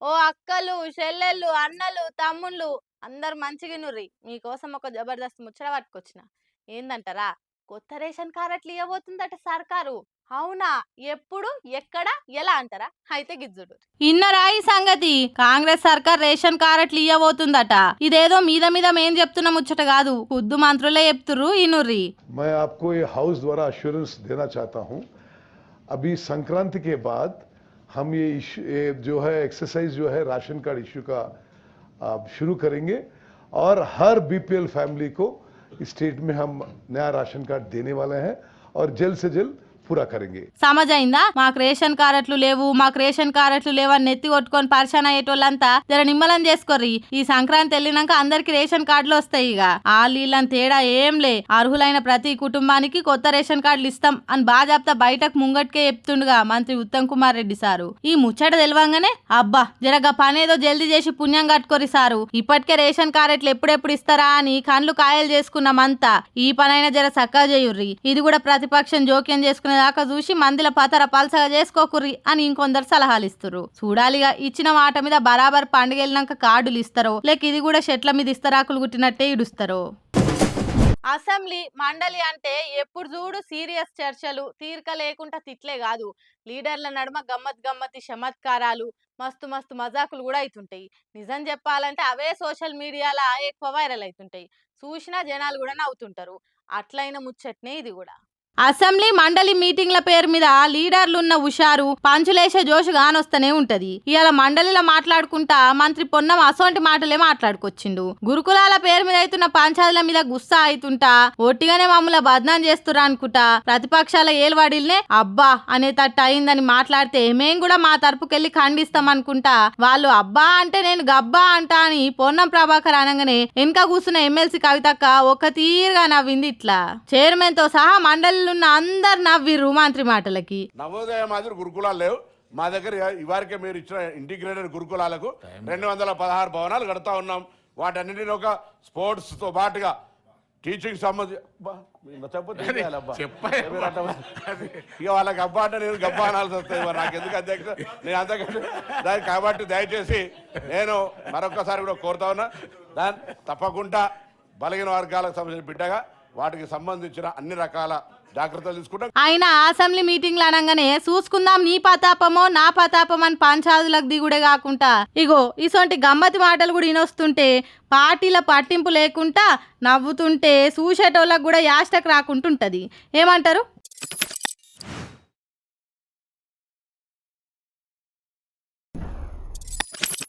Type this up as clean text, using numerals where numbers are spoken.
ఓ అక్కలు, చెల్లెళ్ళు, అన్నలు, తమ్ముళ్ళు అందరూ మంచిగినుర్రి. మీకోసం ఒక జబర్దస్త్ ముచ్చట పట్టుకొచ్చిన. ఏందంటారా? కొత్త రేషన్ కార్డులు ఇయ్యబోతుందట సర్కారు. అవునా? ఎప్పుడు? ఎక్కడ? ఎలా అంటారా? అయితే గిజ్జుడు. ఇన్నరా ఈ సంగతి? కాంగ్రెస్ సర్కార్ రేషన్ కార్డులు ఇయ్యబోతుందట. ఇదేదో మీద మీద మేం చెప్తున్న ముచ్చట కాదు. ఖుద్దు మంత్రులే చెప్తుర్రు ఇనుర్రి. मैं आपको ये हाउस द्वारा अश्योरेंस देना चाहता हूं। अभी संक्रांति के बाद हम ये जो है एक्सरसाइज जो है राशन कार्ड इश्यू का शुरू करेंगे और हर बीपीएल फैमिली को स्टेट में हम नया राशन कार्ड देने वाले हैं और जल्द से जल्द पूरा करेंगे। సమజైందా? మాకు రేషన్ కార్డులు లేవు, మాకు రేషన్ కార్డులు లేవని నెత్తి కొట్టుకొని పరిశాన్ అయ్యేటోళ్ళంతా జర నిమ్మలం చేసుకోర్రి. ఈ సంక్రాంతి వెళ్ళినాక అందరికి రేషన్ కార్డులు వస్తాయి. ఇక ఆళ్ళీళ్ళని తేడా ఏం లే, అర్హులైన ప్రతి కుటుంబానికి కొత్త రేషన్ కార్డులు ఇస్తాం అని బాజాప్తా బయటకు ముంగట్కే చెప్తుండగా మంత్రి ఉత్తమ్ కుమార్ రెడ్డి సారు. ఈ ముచ్చట తెలవంగానే అబ్బా జరగా పనేదో జల్దీ చేసి పుణ్యం కట్టుకోరి సారు, ఇప్పటికే రేషన్ కార్డులు ఎప్పుడెప్పుడు ఇస్తారా అని కండ్లు కాయలు చేసుకున్నామంతా. ఈ పనైనా జర సక్కా చేయుర్రి. ఇది కూడా ప్రతిపక్షం జోక్యం చేసుకునే దాకా చూసి మందిల పతర పల్సగా చేసుకోకుర్రి అని ఇంకొందరు సలహాలు ఇస్తున్నారు. చూడాలిగా ఇచ్చిన మాట మీద బరాబర్ పండుగ వెళ్ళినాక కార్డులు ఇస్తారో లేక ఇది కూడా చెట్ల మీద ఇస్తరాకులు కుట్టినట్టే ఇడుస్తారో. అసెంబ్లీ మండలి అంటే ఎప్పుడు చూడు సీరియస్ చర్చలు, తీరిక లేకుండా తిట్లే కాదు, లీడర్ల నడుమ గమ్మతి చమత్కారాలు, మస్తు మస్తు మజాకులు కూడా అవుతుంటాయి. నిజం చెప్పాలంటే అవే సోషల్ మీడియాలో ఎక్కువ వైరల్ అవుతుంటాయి. చూసినా జనాలు కూడా నవ్వుతుంటారు. అట్లయిన ముచ్చట్నే ఇది కూడా. అసెంబ్లీ మండలి మీటింగ్ల పేరు మీద లీడర్లున్న హుషారు, పంచులేసే జోషు గానొస్తూనే ఉంటది. ఇవాళ మండలిలో మాట్లాడుకుంటా మంత్రి పొన్నం అసోంటి మాటలే మాట్లాడుకొచ్చిండు. గురుకులాల పేరు మీద అవుతున్న పంచాయతీల మీద గుస్సా అవుతుంటా ఒట్టిగానే మమ్మల్ని బద్నాం చేస్తురా అనుకుంటా ప్రతిపక్షాల ఏలువాడిల్నే అబ్బా అనేటట్టు అయిందని మాట్లాడితే మేం కూడా మా తరపుకెళ్లి ఖండిస్తాం అనుకుంటా వాళ్ళు అబ్బా అంటే నేను గబ్బా అంటా అని పొన్నం ప్రభాకర్ అనగానే వెనక కూర్చున్న ఎమ్మెల్సీ కవితక్క ఒక తీరుగా నవ్వింది. ఇట్లా చైర్మన్ తో సహా మండలి అందరు నవ్విర్రు మంత్రి మాటలకి. నవోదయ మాదిరి గురుకులాలు లేవు మా దగ్గర. ఇవారికే మీరు ఇచ్చిన ఇంటిగ్రేటెడ్ గురుకులాలకు 216 భవనాలు కడతా ఉన్నాం. వాటన్నిటిని ఒక స్పోర్ట్స్ తో పాటుగా టీచింగ్ సంబంధించి ఇక వాళ్ళకి అబ్బా అంటే నేను గబ్బా అనాల్సి వస్తాయి. నాకు ఎందుకు అధ్యక్ష నేను అంతకంటే దానికి కాబట్టి దయచేసి నేను మరొకసారి కూడా కోరుతా ఉన్నా, దాన్ని తప్పకుండా బలహీన వర్గాలకు సంబంధించిన బిడ్డగా వాటికి సంబంధించిన అన్ని రకాల జాగ్రత్తలు తీసుకుంటాం. ఆయన అసెంబ్లీ మీటింగ్లు అనగానే చూసుకుందాం నీ పతాపమో నా పతాపం అని పంచాదులకు దిగుడే కాకుండా ఇగో ఇసొంటి గమ్మతి మాటలు కూడా వినొస్తుంటే పార్టీల పట్టింపు లేకుండా నవ్వుతుంటే చూసేటోళ్ళకు కూడా యాస్టకు రాకుంటుంటది. ఏమంటారు?